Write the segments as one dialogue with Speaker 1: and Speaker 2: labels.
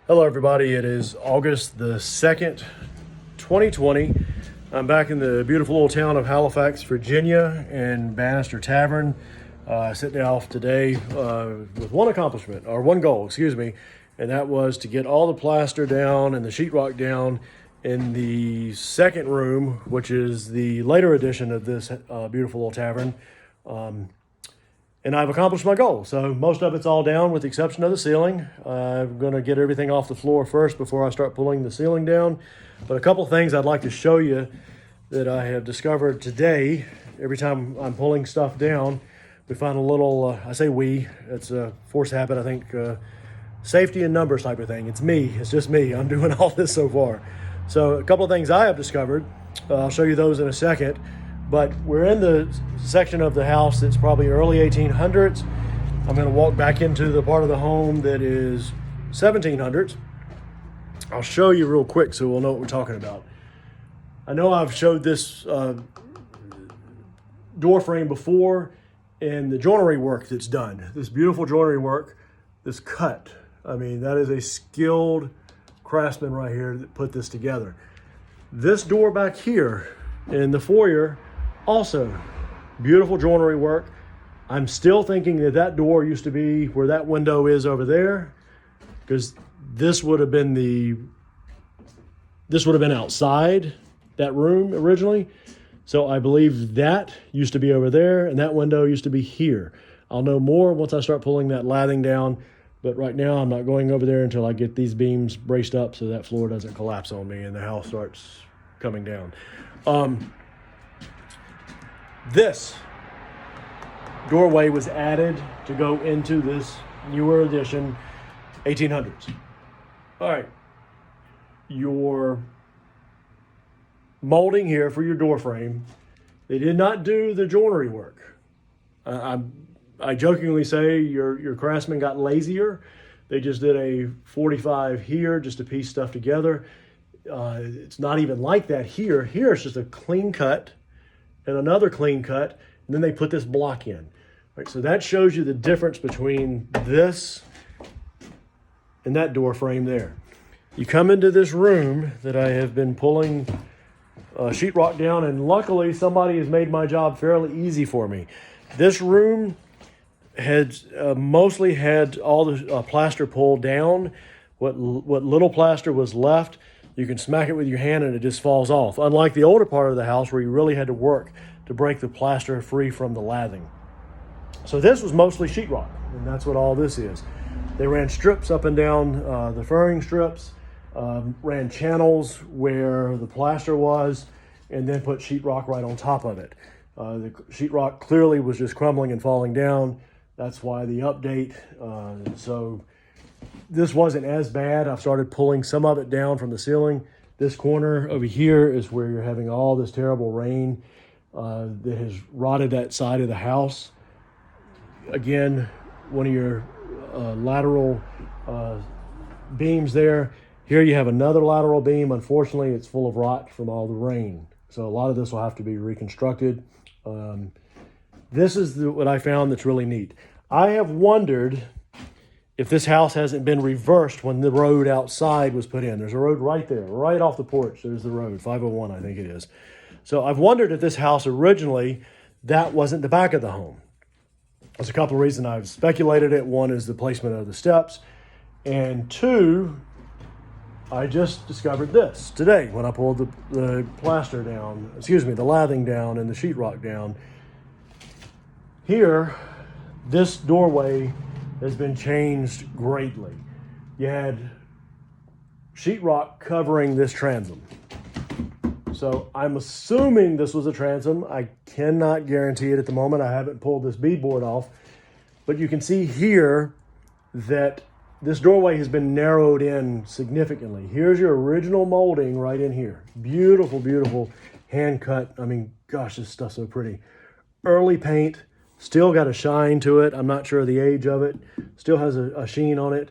Speaker 1: Hello everybody, it is August the 2nd, 2020. I'm back in the beautiful little town of Halifax, Virginia in Bannister Tavern. Sitting off today with one accomplishment, or one goal, excuse me, and that was to get all the plaster down and the sheetrock down in the second room, which is the later edition of this beautiful little tavern. And I've accomplished my goal. So most of it's all down with the exception of the ceiling. I'm gonna get everything off the floor first before I start pulling the ceiling down. But a couple things I'd like to show you that I have discovered today. Every time I'm pulling stuff down, we find a little, I say we, it's a force habit, I think, safety in numbers type of thing. It's me, it's just me. I'm doing all this so far. So a couple of things I have discovered, I'll show you those in a second. But we're in the section of the house that's probably early 1800s. I'm going to walk back into the part of the home that is 1700s. I'll show you real quick so we'll know what we're talking about. I know I've showed this door frame before and the joinery work that's done. This beautiful joinery work, this cut. I mean, that is a skilled craftsman right here that put this together. This door back here in the foyer, also, beautiful joinery work. I'm still thinking that that door used to be where that window is over there, because this would have been outside that room originally. So I believe that used to be over there and that window used to be here. I'll know more once I start pulling that lathing down, but right now I'm not going over there until I get these beams braced up so that floor doesn't collapse on me and the house starts coming down. This doorway was added to go into this newer edition, 1800s. All right, your molding here for your door frame, they did not do the joinery work. I jokingly say your craftsman got lazier. They just did a 45 here just to piece stuff together. It's not even like that here. Here it's just a clean cut and another clean cut, and then they put this block in. Right, so that shows you the difference between this and that door frame there. You come into this room that I have been pulling sheetrock down, and luckily somebody has made my job fairly easy for me. This room had mostly had all the plaster pulled down. What little plaster was left, you can smack it with your hand and it just falls off. Unlike the older part of the house where you really had to work to break the plaster free from the lathing. So this was mostly sheetrock, and that's what all this is. They ran strips up and down the furring strips, ran channels where the plaster was, and then put sheetrock right on top of it. The sheetrock clearly was just crumbling and falling down. That's why the update. So this wasn't as bad. I've started pulling some of it down from the ceiling. This corner over here is where you're having all this terrible rain that has rotted that side of the house. Again, one of your lateral beams there. Here you have another lateral beam. Unfortunately, it's full of rot from all the rain. So a lot of this will have to be reconstructed. This is what I found that's really neat. I have wondered if this house hasn't been reversed when the road outside was put in. There's a road right there, right off the porch. There's the road, 501, I think it is. So I've wondered if this house originally, that wasn't the back of the home. There's a couple of reasons I've speculated it. One is the placement of the steps. And two, I just discovered this today when I pulled the plaster down, the lathing down and the sheetrock down. Here, this doorway has been changed greatly. You had sheetrock covering this transom. So I'm assuming this was a transom. I cannot guarantee it at the moment. I haven't pulled this beadboard off, but you can see here that this doorway has been narrowed in significantly. Here's your original molding right in here. Beautiful, beautiful hand cut. I mean, gosh, this stuff's so pretty. Early paint. Still got a shine to it. I'm not sure of the age of it. Still has a sheen on it.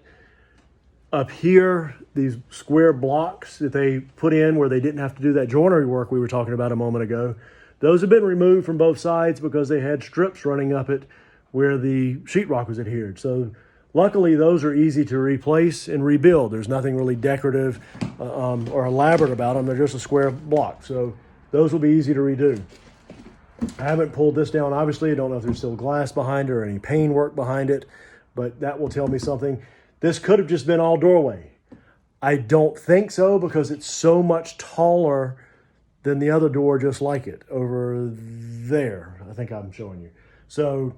Speaker 1: Up here, these square blocks that they put in where they didn't have to do that joinery work we were talking about a moment ago, those have been removed from both sides because they had strips running up it where the sheetrock was adhered. So Luckily, those are easy to replace and rebuild. There's nothing really decorative or elaborate about them. They're just a square block. So those will be easy to redo. I haven't pulled this down, obviously. I don't know if there's still glass behind it or any pane work behind it, but that will tell me something. This could have just been all doorway. I don't think so, because it's so much taller than the other door just like it over there. I think I'm showing you. So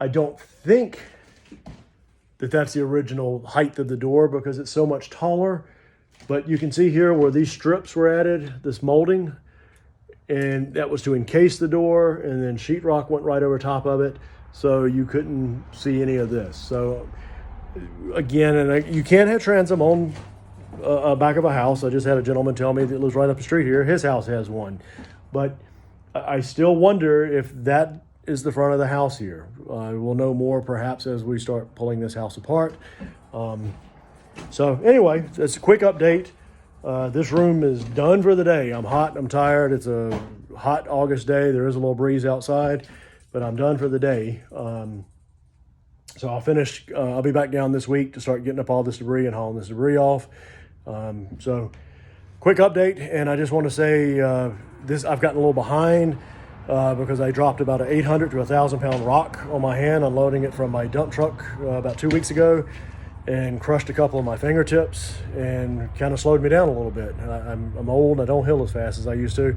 Speaker 1: I don't think that that's the original height of the door, because it's so much taller. But you can see here where these strips were added, this molding, and that was to encase the door, and then sheetrock went right over top of it, so you couldn't see any of this. So again, and you can't have transom on back of a house. I just had a gentleman tell me that lives right up the street here, his house has one. But I still wonder if that is the front of the house here. We'll know more perhaps as we start pulling this house apart. So anyway, it's a quick update. This room is done for the day. I'm hot, I'm tired. It's a hot August day. There is a little breeze outside, but I'm done for the day. So I'll finish, I'll be back down this week to start getting up all this debris and hauling this debris off. So quick update. And I just want to say I've gotten a little behind because I dropped about an 800 to 1,000 pound rock on my hand, unloading it from my dump truck about 2 weeks ago, and crushed a couple of my fingertips and kind of slowed me down a little bit. I'm old, I don't heal as fast as I used to.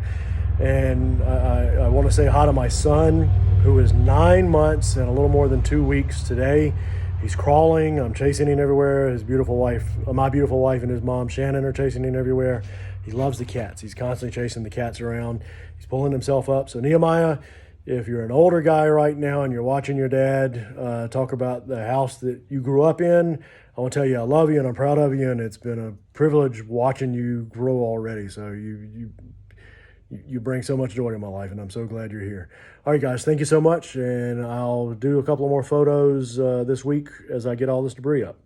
Speaker 1: And I want to say hi to my son, who is 9 months and a little more than 2 weeks today. He's crawling. I'm chasing him everywhere. His beautiful wife, my beautiful wife and his mom, Shannon, are chasing him everywhere. He loves the cats. He's constantly chasing the cats around. He's pulling himself up. So Nehemiah, if you're an older guy right now and you're watching your dad talk about the house that you grew up in, I want to tell you I love you and I'm proud of you, and it's been a privilege watching you grow already. So you bring so much joy to my life, and I'm so glad you're here. All right, guys, thank you so much, and I'll do a couple of more photos this week as I get all this debris up.